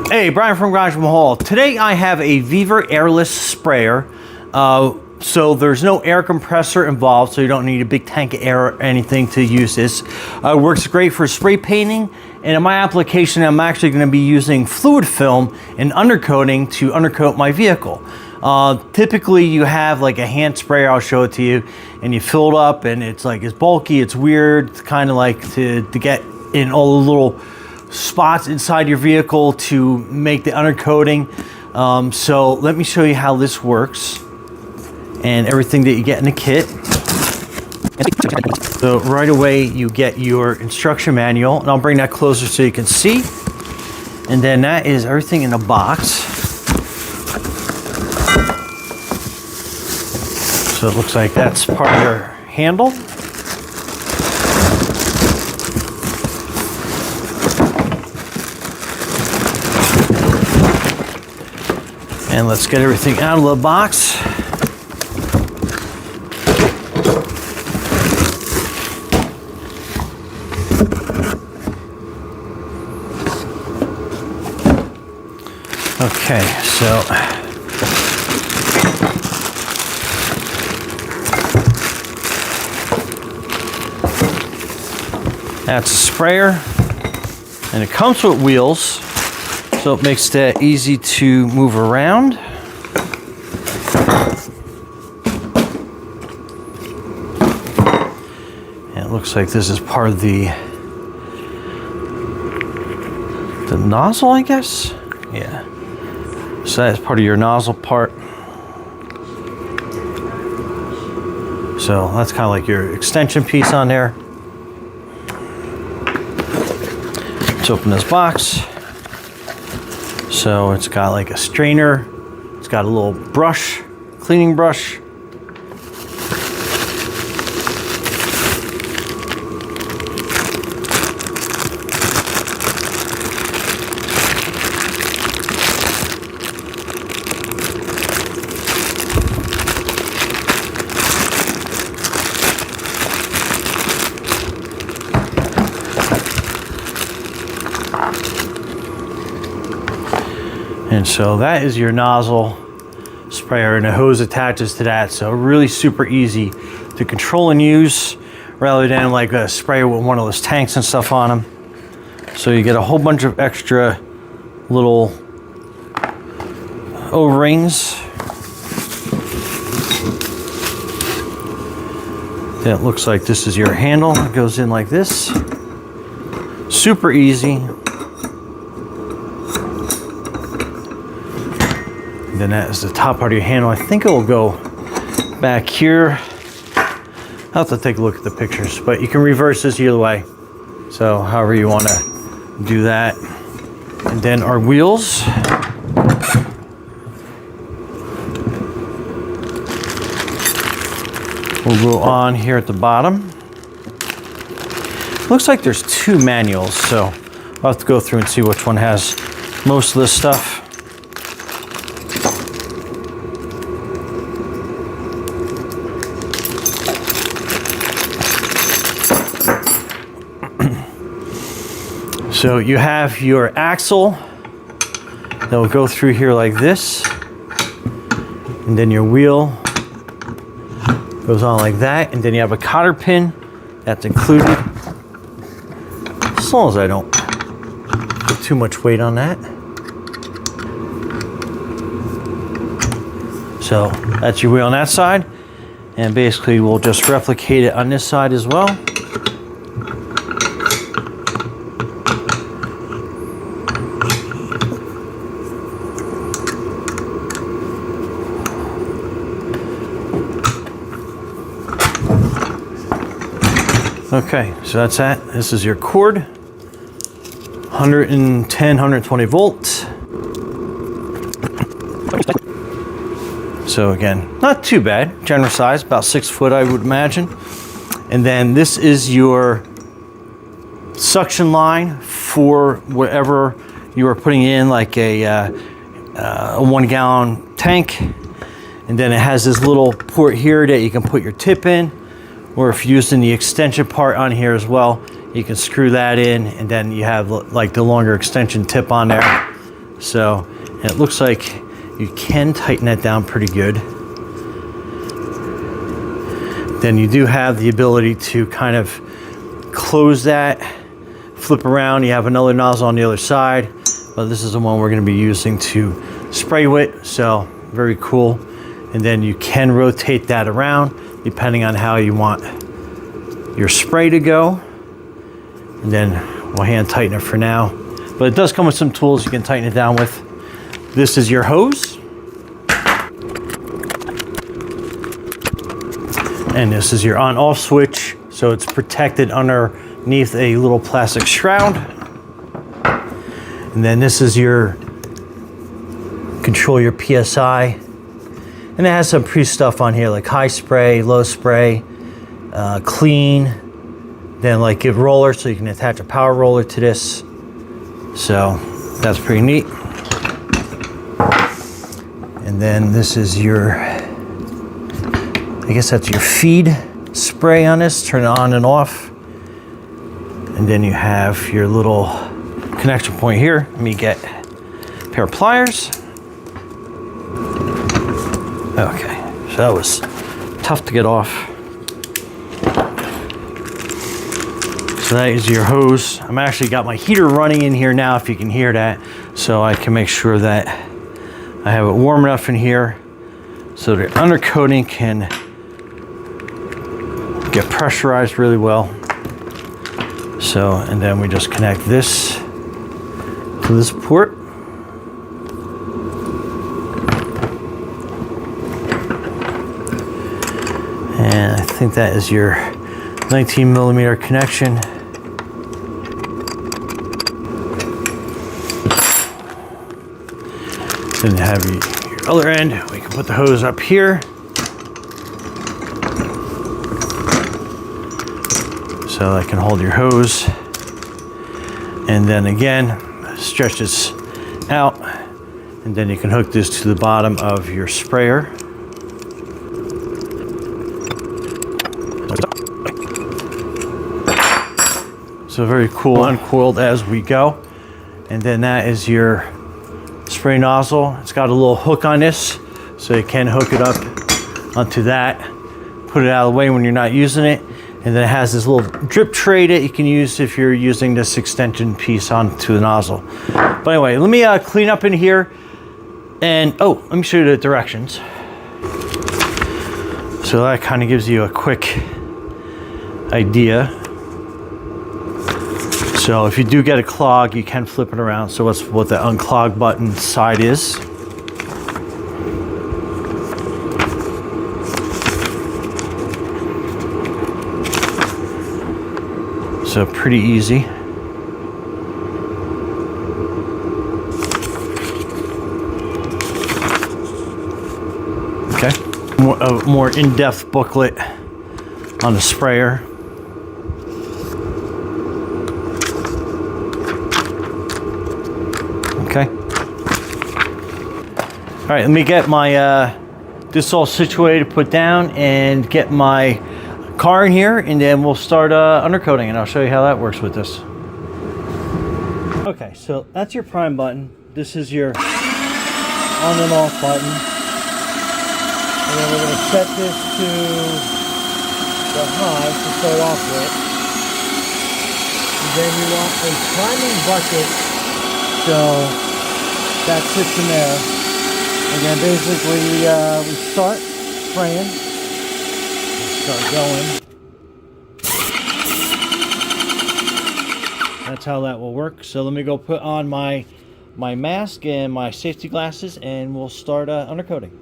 Hey, Brian from Garage Hall. Today I have a Vevor airless sprayer. So there's no air compressor involved, so you don't need a big tank of air or anything to use this. It works great for spray painting, and in my application I'm actually going to be using fluid film and undercoating to undercoat my vehicle. Typically you have like a hand sprayer, I'll show it to you, and you fill it up and it's bulky, it's weird, it's kind of like to get in all the little spots inside your vehicle to make the undercoating. So let me show you how this works and everything that you get in the kit. So right away you get your instruction manual, and I'll bring that closer so you can see. And then that is everything in the box. So it looks like that's part of your handle. And let's get everything out of the box. Okay, so that's a sprayer, and it comes with wheels, so it makes that easy to move around. And it looks like this is part of the nozzle, I guess. Yeah. So that's part of your nozzle part. So that's kind of like your extension piece on there. Let's open this box. So it's got like a strainer. It's got a little brush, cleaning brush. And so that is your nozzle sprayer, and a hose attaches to that. So really super easy to control and use, rather than like a sprayer with one of those tanks and stuff on them. So you get a whole bunch of extra little O-rings. Then it looks like this is your handle. It goes in like this. Super easy. Then that is the top part of your handle. I think it will go back here. I'll have to take a look at the pictures, but you can reverse this either way. So however you want to do that. And then our wheels. Will go on here at the bottom. Looks like there's two manuals, so I'll have to go through and see which one has most of this stuff. So you have your axle that will go through here like this, and then your wheel goes on like that, and then you have a cotter pin that's included, as long as I don't put too much weight on that. So that's your wheel on that side, and basically we'll just replicate it on this side as well. Okay, so that's that. This is your cord, 110, 120 volts. So again, not too bad, generous size, about 6 foot I would imagine. And then this is your suction line for whatever you are putting in, like a 1 gallon tank. And then it has this little port here that you can put your tip in. Or if you're using the extension part on here as well, you can screw that in, and then you have like the longer extension tip on there. So it looks like you can tighten that down pretty good. Then you do have the ability to kind of close that, flip around. You have another nozzle on the other side, but this is the one we're going to be using to spray with. So very cool. And then you can rotate that around depending on how you want your spray to go. And then we'll hand tighten it for now. But it does come with some tools you can tighten it down with. This is your hose. And this is your on-off switch. So it's protected underneath a little plastic shroud. And then this is your control your PSI. And it has some pre-stuff on here like high spray, low spray, clean. Then like give roller, so you can attach a power roller to this. So that's pretty neat. And then this is your, I guess that's your feed spray on this. Turn it on and off. And then you have your little connection point here. Let me get a pair of pliers. Okay, so that was tough to get off. So that is your hose. I'm actually got my heater running in here now, if you can hear that, so I can make sure that I have it warm enough in here so the undercoating can get pressurized really well. So, and then we just connect this to this port. And I think that is your 19 millimeter connection. Then you have your other end. We can put the hose up here. So that can hold your hose. And then again, stretch this out. And then you can hook this to the bottom of your sprayer. So very cool, uncoiled as we go. And then that is your spray nozzle. It's got a little hook on this, so you can hook it up onto that, put it out of the way when you're not using it. And then it has this little drip tray that you can use if you're using this extension piece onto the nozzle. But anyway, let me clean up in here. And oh, let me show you the directions. So that kind of gives you a quick idea. So if you do get a clog, you can flip it around. So that's what the unclog button side is. So pretty easy. Okay, a more in-depth booklet on the sprayer. Okay. All right, let me get my this all situated, put down, and get my car in here, and then we'll start undercoating, and I'll show you how that works with this. Okay, so that's your prime button. This is your on and off button. And then we're going to set this to the high to start off with. And then you want a priming bucket, so that sits in there. And then basically we start spraying. Start going. That's how that will work. So let me go put on my mask and my safety glasses, and we'll start undercoating.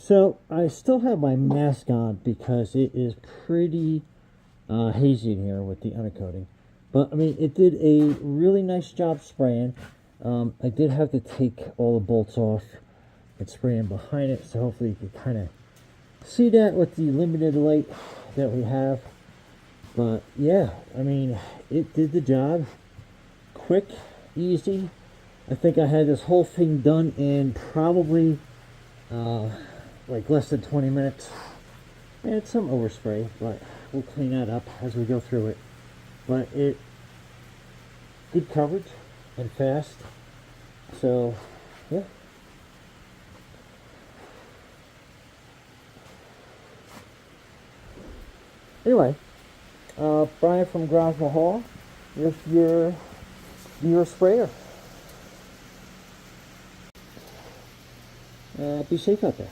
So I still have my mask on because it is pretty hazy in here with the undercoating. But I mean, it did a really nice job spraying. I did have to take all the bolts off and spray in behind it, so hopefully you can kind of see that with the limited light that we have. But yeah, I mean, it did the job. Quick, easy. I think I had this whole thing done in probably like less than 20 minutes. And some overspray, but we'll clean that up as we go through it. But it good coverage and fast. So yeah. Anyway, Brian from Garage Mahal with your sprayer. Be safe out there.